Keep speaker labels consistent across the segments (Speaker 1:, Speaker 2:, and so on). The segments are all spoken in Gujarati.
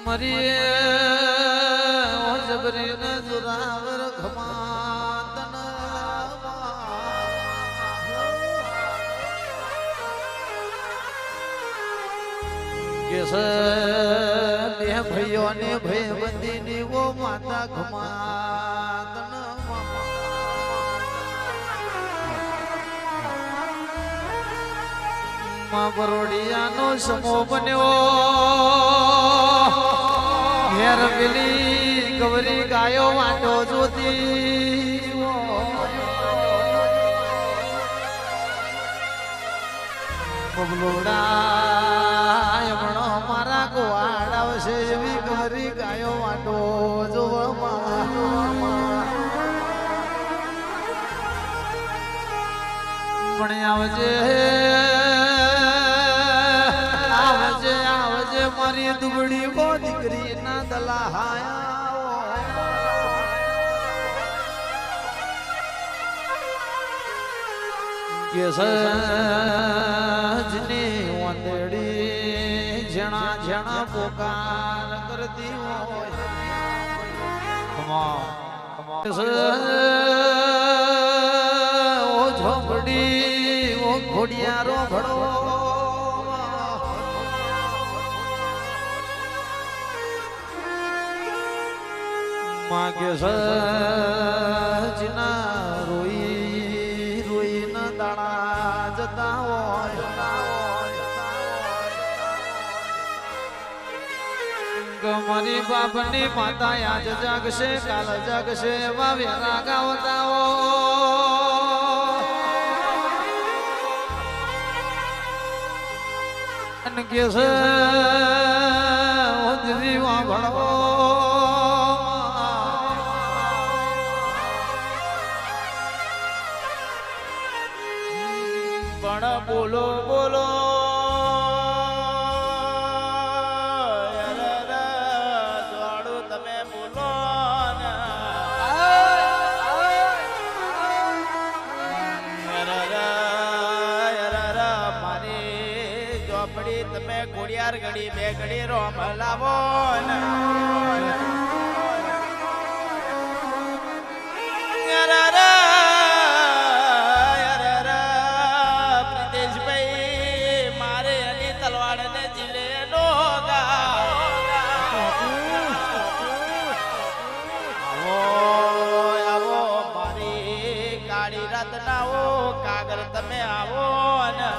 Speaker 1: મરી જબરી ન જુરાવર ઘમાતન કેસ બે ભાઈઓ ને ભાઈ બંદી ની વો માતા ઘમાતન માં બરોડિયાનો સમો બન્યો ઘેર પેલી ગવરી ગાયો વાટો જોતી બબલોડા એમણો મારા ગોવાડ આવશે એવી ગવરી ગાયો વાટો જોવામાં પણ આવજે મારી દુબળી વો દીકરી ના દલાહાયા કે સજની વંદડી જણા જણા પોકાર કરતી હોય ઓ ઝોપડી ઓ ઘોડિયારો ભળો માગે સજના રોઈ રોઈ ન દાણા જતા હોય મારી બાપની માતા આજ જાગશે કાલ જાગશે એવા વેરા ગાવતા હોય કે સજરી વાભળો બોલો બોલો દ્વાડું તમે બોલો મારી ચોપડી તમે ઘોડિયાર ઘડી બે ઘડી રોમ લાવો કાગર તમે આવો ને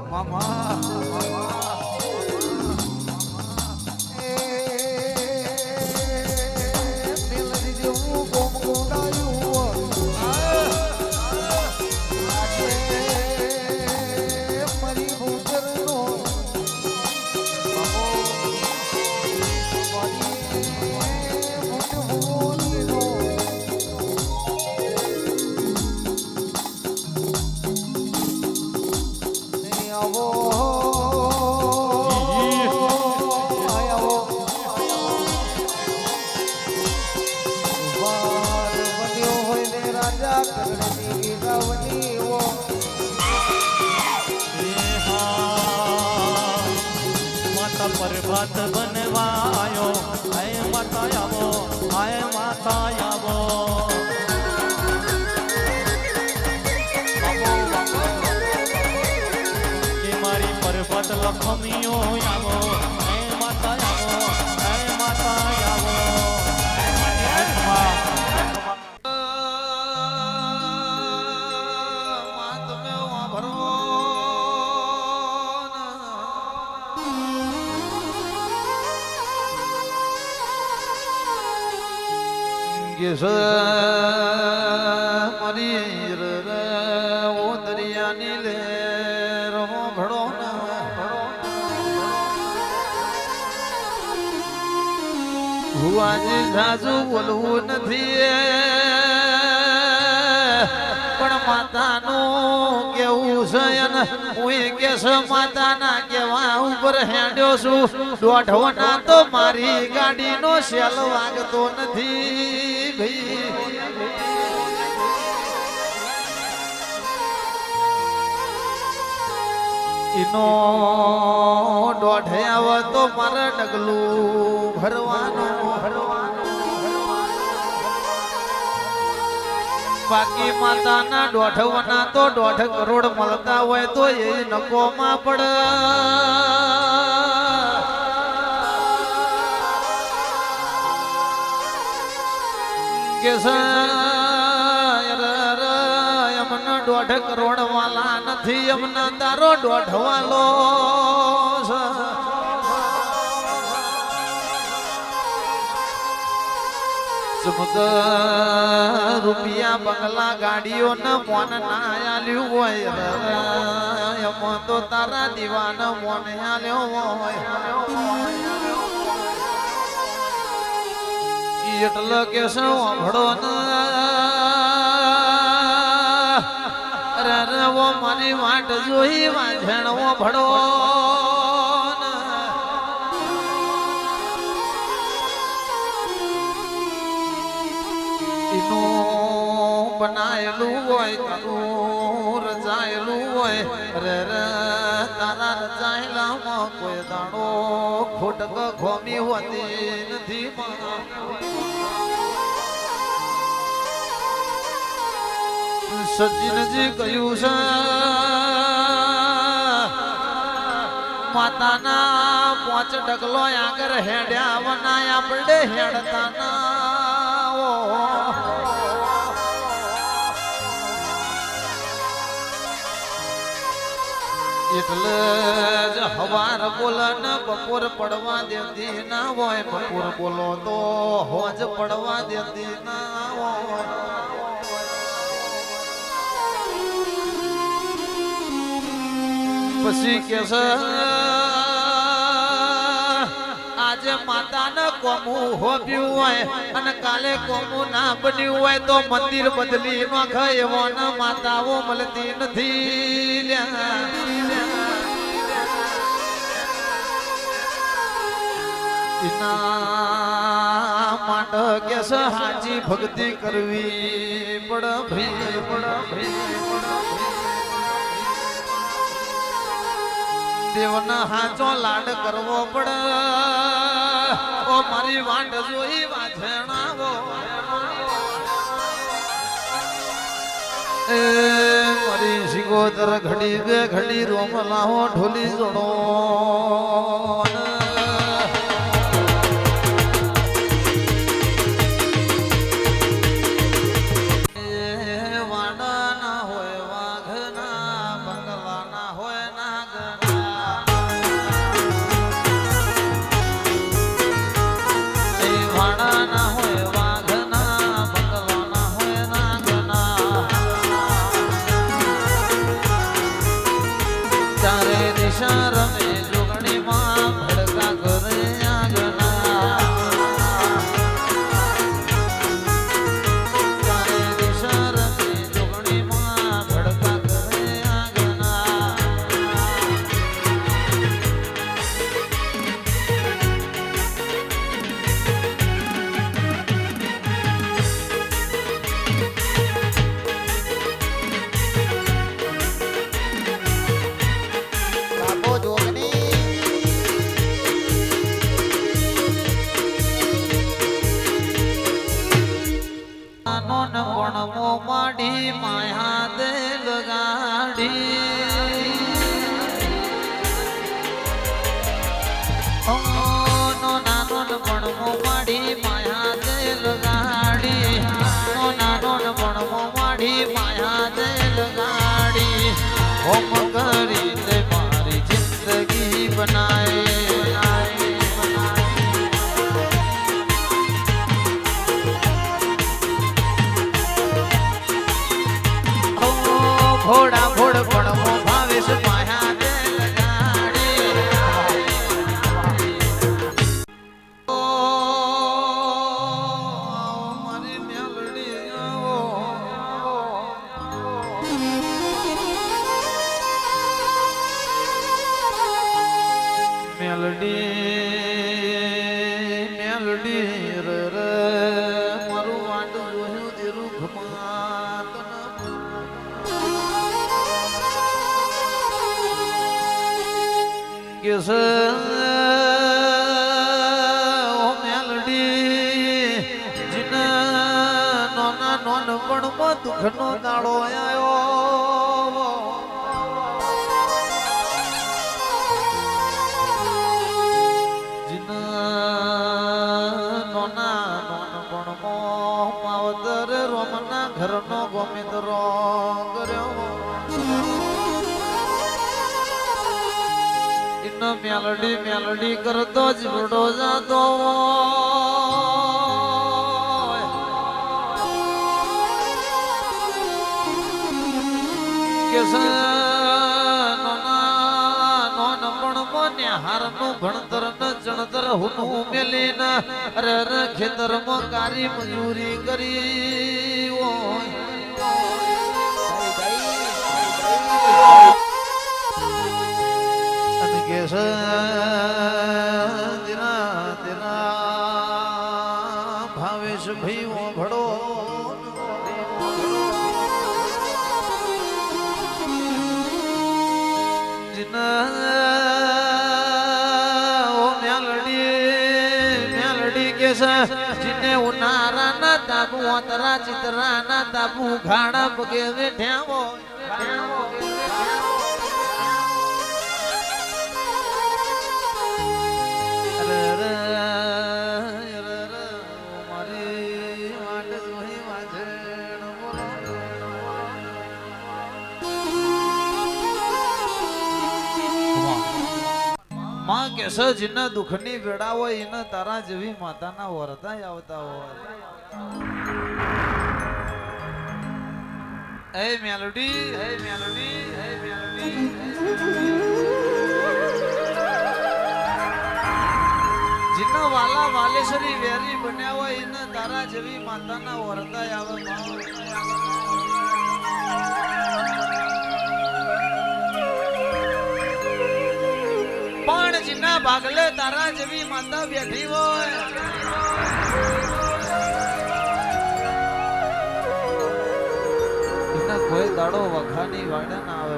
Speaker 1: મામા
Speaker 2: पर्वत बनवायो आय माता आवो आय माता आवो के मारी पर्वत लखमियो आवो आय माता आवो आय माता आवो
Speaker 1: મારી ઓ દરિયાની લે રમો ભળો હું આજે જાજુ બોલવું નથી પણ માતાનું કેવું છે ને હું કે માતાના કેવા ઉપર હેડ્યો છું દોઢવના તો મારી ગાડીનો સેલ વાગતો નથી ભાઈ નો દોઢે આવે તો મારે ડગલું ભરવાનું બાકી માતાના દોઢવાના તો 1.5 કરોડ મળતા હોય તો એ નકોમાં પડે કે અમને 1.5 કરોડ વાલા નથી અમને તારો 1.5 વાલો રૂપિયા બંગલા ગાડીઓ ને મોન ના આલ્યું હોય એમાં તો તારા દીવાન મોને આલ્યો હોય એટલે કે સાંભળો ને મારી વાટ જોઈ વાંઝણવો ભળો બનાયેલું હોય તારું રચાયેલું હોય તારા રચાયેલામાં કોઈ દાણો ખોટક ખોમી હોતી નથી સચિનજી કહ્યું છે માતાના 5 ડગલો આગળ હેડ્યા વના આપણે હેડતા ના એટલે જ હવાર બોલે ને બપોર પડવા દેતી ના હોય બપોર બોલો તો હોજ પડવા દેતી ના હોય પછી કે આજે માતાને કોમું હોપ્યું હોય અને કાલે કોમું ના બન્યું હોય તો મંદિર બદલી માં ગયો ને માતાઓ મળતી નથી માટે કે હાજી ભક્તિ કરવી પડ દેવના હાચો લાડ કરવો પડે ઓ મારી વાંડ જોઈ વાંઝણાવો એ મારી સિગોદર ઘડી બે ઘડી રોમલાહો ઢોલી જોડો માડી માયા દેલ ગાડી નો નાનો ભણમો માડી માયા દેલ ગાડી નો નાનો ભણમો માડી માયા દેલ ગાડી હોમ કરીને મારી જિંદગી બનાય ઘોડા ઘોડ પડમો ભાવેશ માયા દેલ ગાડી ઓ મારી મેલડી આવો મેલડી ર મારું વાંડ જોયું તેરું ઘમાત કે છે ઓ મેલડી જીને નોના નોનપણમાં દુઃખનો દાડો આવ્યો માવતર રોમના ઘરનો ગોમિત્રો કર્યો ઇનો મેલડી મેલડી કરતો જીવડો જાતો કે હારનું ભણતર ન ચણતર હુનું મેલીન અરે ખેતરમાં કારી મજૂરી કરી અને કે છે તેના ભાવેશ ભાઈ ભડો જીને ઉનારા ના તાબુ અંતરા ચિતરા ના તાબુ ઘાણા પગે વેઠ્યા મારી વાટ જોઈ વાજણ માં કે છે જીને દુઃખની વેડા હોય એને તારા જેવી માતાના વરતા આવતા હોય હે મેલોડી હે મેલોડી હે મેલોડી જીને વાલા વાલેશ્વરી વેરી બન્યા હોય એને તારા જેવી માતાના વરતા આવે પણ જીના ભાગલે તારા જેવી માતા બેઠી હોય એના કોઈ દાડો વખાની વાડે ના આવે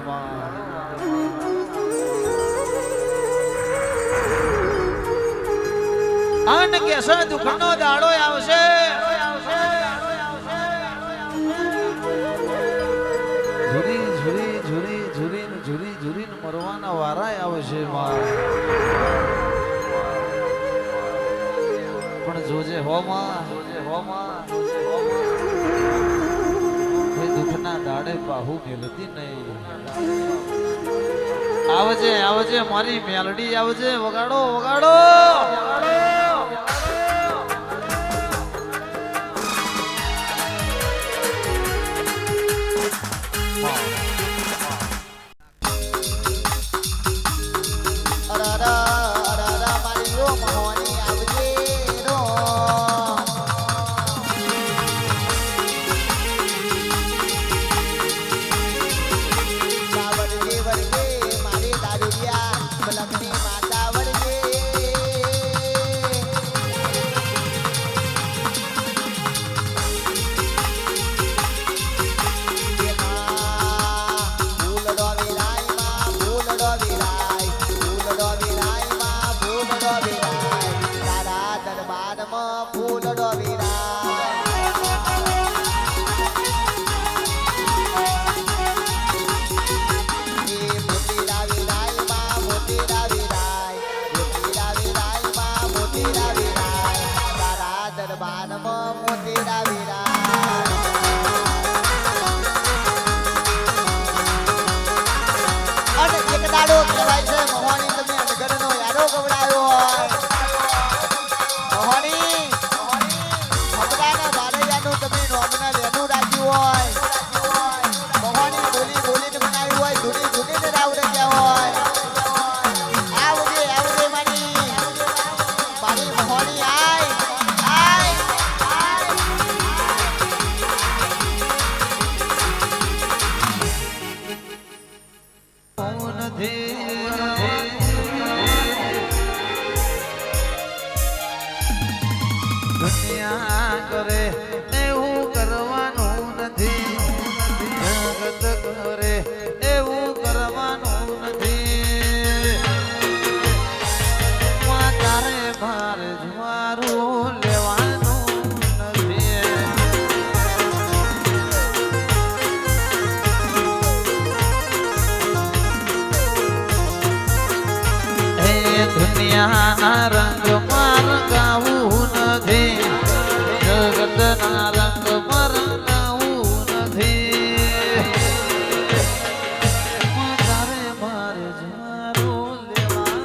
Speaker 1: અન કેસે દુઃખનો દાડો આવશે ઝુરી ઝુરી ઝુરી ઝુરી ઝુરી ઝુરી મરવાના વારા આવશે પણ જોજે હો માં દુઃખના દાડે બાહુ ગેલતી નહીં આવજે આવજે મારી મેલડી આવજે વગાડો વગાડો કરે એવું કરવાનું નથી જગત કરે એવું કરવાનું નથી દુનિયાના રંગમાં રંગાવું નથી જગતના રંગમાં રંગાવું નથી તારે મારે જમારો લેવા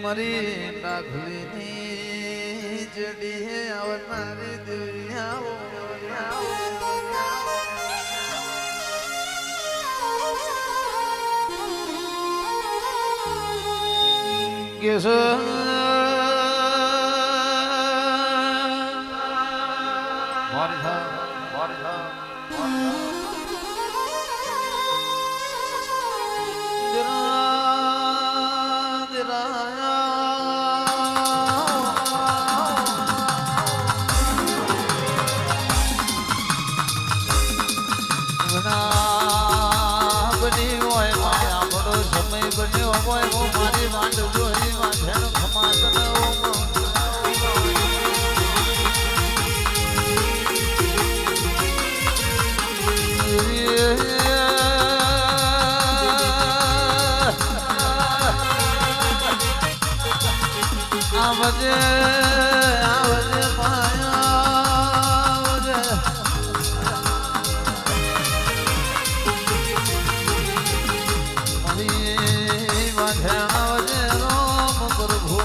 Speaker 1: મરી ડાઘલીની જડીએ આવનારી દુનિયા કેસ મારી વાંડ જોઈ માથેણ ખમાતન આવજે આવજે માયા આવજે મારી વાંધણ આવજે રોમ પ્રભુ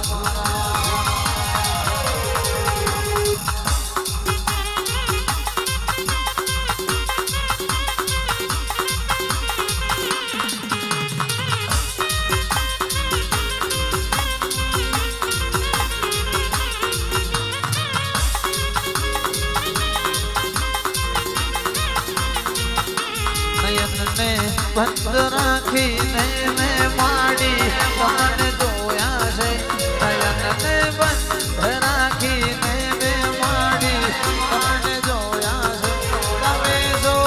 Speaker 1: નયનને બંધ રાખીને મેં માડી તમને જોયા છે નયનને બંધ રાખીને મેં માડી તમને જોયા છે તમે જો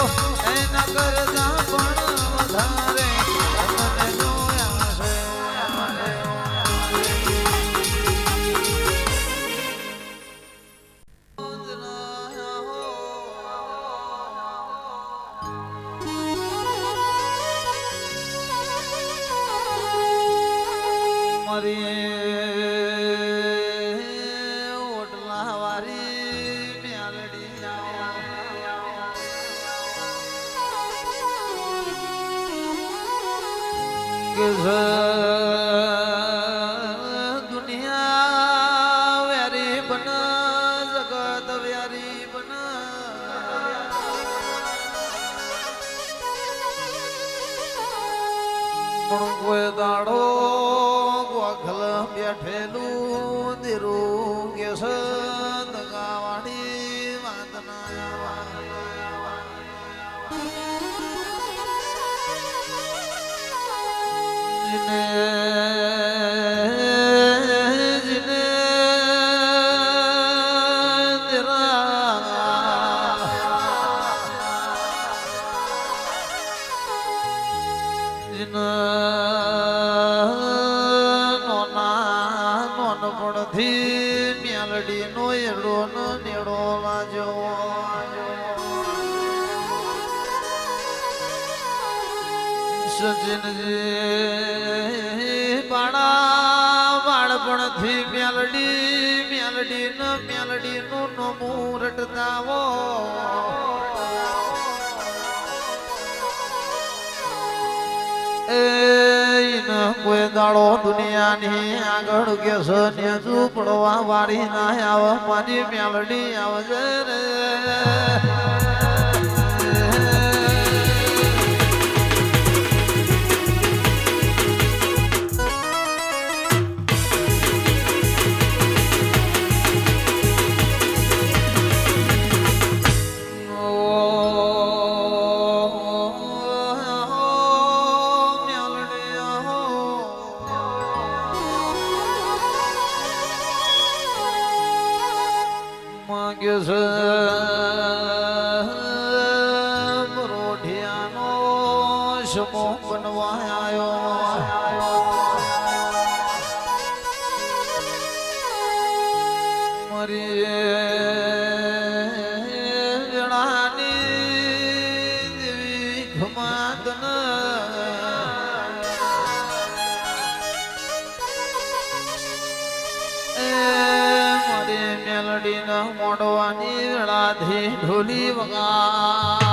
Speaker 1: એના કરતા પણ વધારે તમને જોયા છે મારી ઓટલા વારી મ્યાલડી દુનિયા વ્યારી બન જગત વ્યારી બન પણ કોઈ દાડો ગોખલ બેઠેલું દીરું કેસ દગાવાડી વાંદના જીને જીને નોનપણથી મ્યાલડીનો એડો નેડો લાજો સજનજી બાળા બાળપણથી મ્યાલડીનું નમું રટતાવો કોઈ દાડો દુનિયાની આગળ કેસ ને ઝૂપડવા વાળી ના આવ મારી મ્યાલડી આવજે રે માંગે છે સમો બનવા આયો મારી વેળાની દેવી ઘમાદન મારી મેલડીના મોડવાની વેળાથી ઢોલી વગા